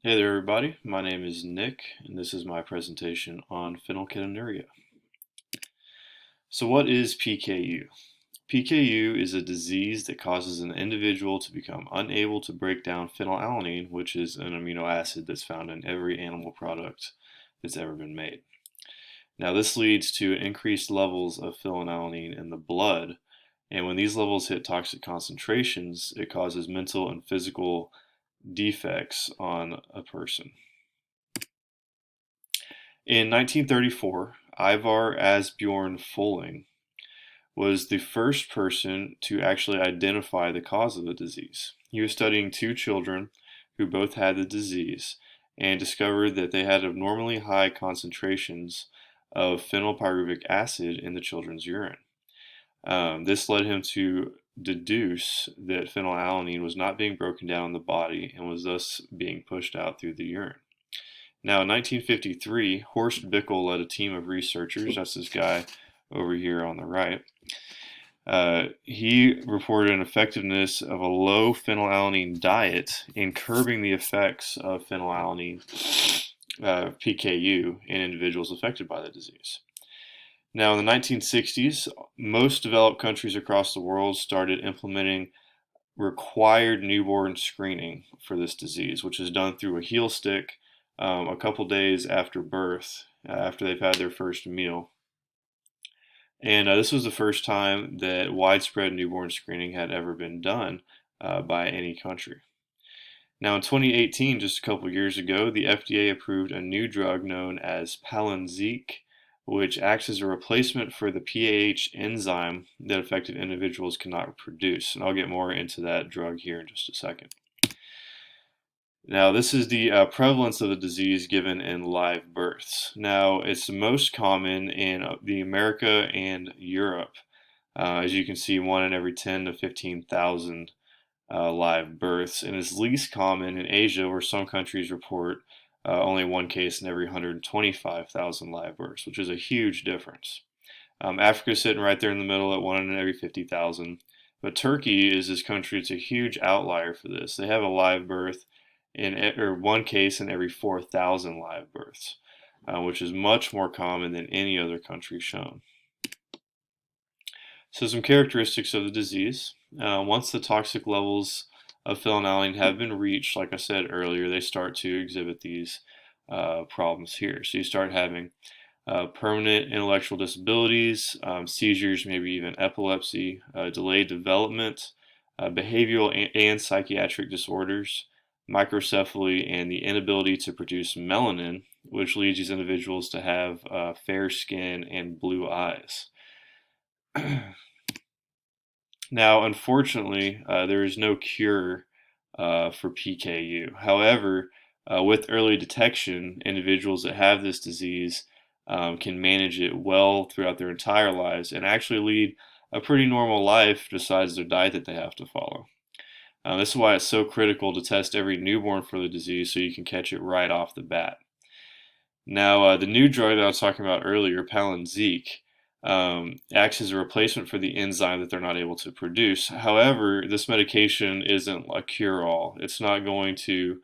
Hey there, everybody. My name is Nick, and this is my presentation on phenylketonuria. So, what is PKU? PKU is a disease that causes an individual to become unable to break down phenylalanine, which is an amino acid that's found in every animal product that's ever been made. Now, this leads to increased levels of phenylalanine in the blood, and when these levels hit toxic concentrations, it causes mental and physical defects on a person. In 1934, Ivar Asbjorn Folling was the first person to actually identify the cause of the disease. He was studying two children who both had the disease and discovered that they had abnormally high concentrations of phenylpyruvic acid in the children's urine. This led him to deduce that phenylalanine was not being broken down in the body and was thus being pushed out through the urine. Now, in 1953, Horst Bickel led a team of researchers. That's this guy over here on the right. He reported an effectiveness of a low phenylalanine diet in curbing the effects of phenylalanine PKU in individuals affected by the disease. Now, in the 1960s, most developed countries across the world started implementing required newborn screening for this disease, which is done through a heel stick a couple days after birth, after they've had their first meal. And this was the first time that widespread newborn screening had ever been done by any country. Now, in 2018, just a couple years ago, the FDA approved a new drug known as Palynziq, which acts as a replacement for the PAH enzyme that affected individuals cannot produce. And I'll get more into that drug here in just a second. Now, this is the prevalence of the disease given in live births. Now, it's the most common in the America and Europe. As you can see, 1 in every 10 to 15,000 live births, and is least common in Asia, where some countries report only one case in every 125,000 live births, which is a huge difference. Africa is sitting right there in the middle at 1 in every 50,000. But Turkey is this country that's a huge outlier for this. They have a live birth or one case in every 4,000 live births, which is much more common than any other country shown. So some characteristics of the disease. Once the toxic levels of phenylalanine have been reached, like I said earlier, they start to exhibit these problems here. So you start having permanent intellectual disabilities, seizures, maybe even epilepsy, delayed development, behavioral and psychiatric disorders, microcephaly, and the inability to produce melanin, which leads these individuals to have fair skin and blue eyes. Now, unfortunately, there is no cure for PKU. However, with early detection, individuals that have this disease can manage it well throughout their entire lives and actually lead a pretty normal life besides their diet that they have to follow. This is why it's so critical to test every newborn for the disease so you can catch it right off the bat. Now, the new drug that I was talking about earlier, Palynziq, acts as a replacement for the enzyme that they're not able to produce. However, this medication isn't a cure-all. It's not going to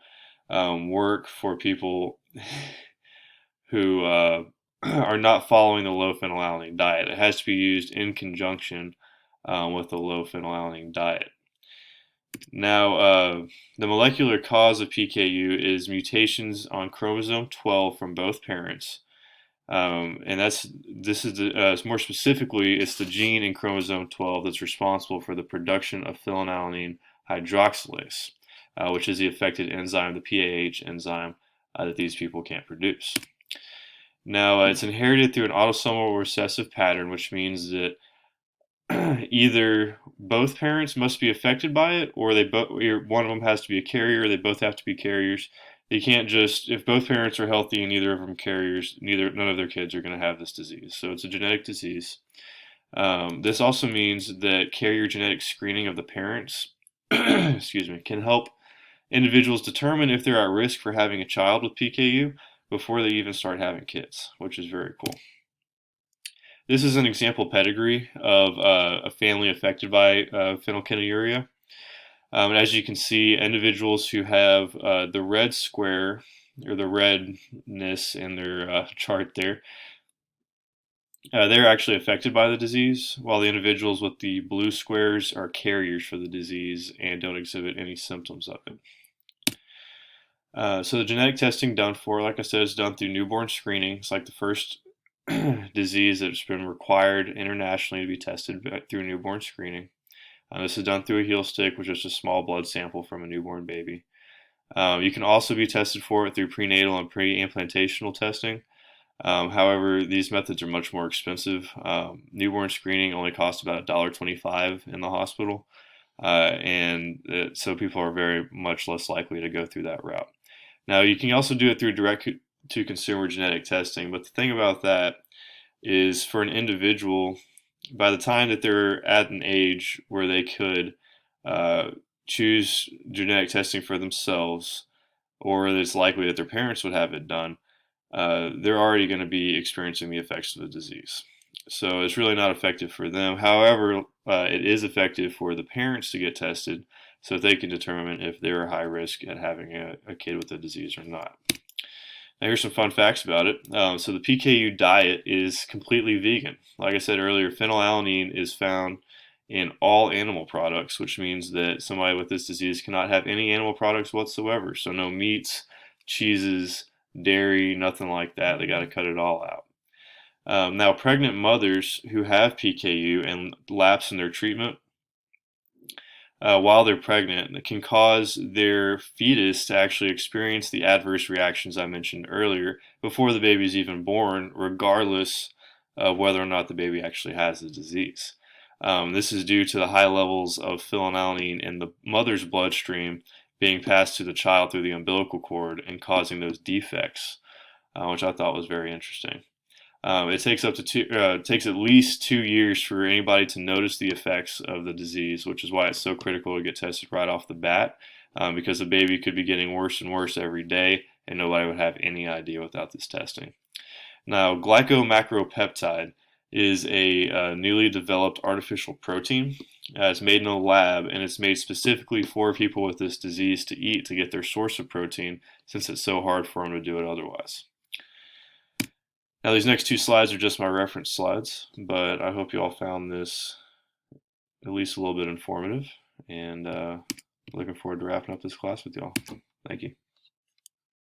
work for people who are not following the low phenylalanine diet. It has to be used in conjunction with the low phenylalanine diet. Now, the molecular cause of PKU is mutations on chromosome 12 from both parents. And more specifically, it's the gene in chromosome 12 that's responsible for the production of phenylalanine hydroxylase, which is the affected enzyme, the PAH enzyme, that these people can't produce. Now, it's inherited through an autosomal recessive pattern, which means that either both parents must be affected by it, or one of them has to be a carrier. They both have to be carriers. You can't just, if both parents are healthy and neither of them carriers, none of their kids are going to have this disease. So it's a genetic disease. This also means that carrier genetic screening of the parents, excuse me, can help individuals determine if they're at risk for having a child with PKU before they even start having kids, which is very cool. This is an example pedigree of a family affected by phenylketonuria. And as you can see, individuals who have the red square or the redness in their chart there, they're actually affected by the disease, while the individuals with the blue squares are carriers for the disease and don't exhibit any symptoms of it. So the genetic testing done for, like I said, is done through newborn screening. It's like the first disease that's been required internationally to be tested through newborn screening. This is done through a heel stick, which is a small blood sample from a newborn baby. You can also be tested for it through prenatal and pre-implantational testing. However, these methods are much more expensive. Newborn screening only costs about $1.25 in the hospital, so people are very much less likely to go through that route. Now, you can also do it through direct-to-consumer genetic testing, but the thing about that is for an individual, by the time that they're at an age where they could choose genetic testing for themselves, or it's likely that their parents would have it done, they're already going to be experiencing the effects of the disease. So it's really not effective for them. However, it is effective for the parents to get tested so they can determine if they're high risk at having a kid with the disease or not. Now here's some fun facts about it. So the PKU diet is completely vegan. Like I said earlier, phenylalanine is found in all animal products, which means that somebody with this disease cannot have any animal products whatsoever. So no meats, cheeses, dairy, nothing like that. They got to cut it all out. Now, pregnant mothers who have PKU and lapse in their treatment while they're pregnant, it can cause their fetus to actually experience the adverse reactions I mentioned earlier before the baby is even born, regardless of whether or not the baby actually has the disease. This is due to the high levels of phenylalanine in the mother's bloodstream being passed to the child through the umbilical cord and causing those defects, which I thought was very interesting. It takes at least 2 years for anybody to notice the effects of the disease, which is why it's so critical to get tested right off the bat, because the baby could be getting worse and worse every day, and nobody would have any idea without this testing. Now, glycomacropeptide is a newly developed artificial protein. It's made in a lab, and it's made specifically for people with this disease to eat to get their source of protein, since it's so hard for them to do it otherwise. Now, these next two slides are just my reference slides, but I hope you all found this at least a little bit informative, and looking forward to wrapping up this class with y'all. Thank you.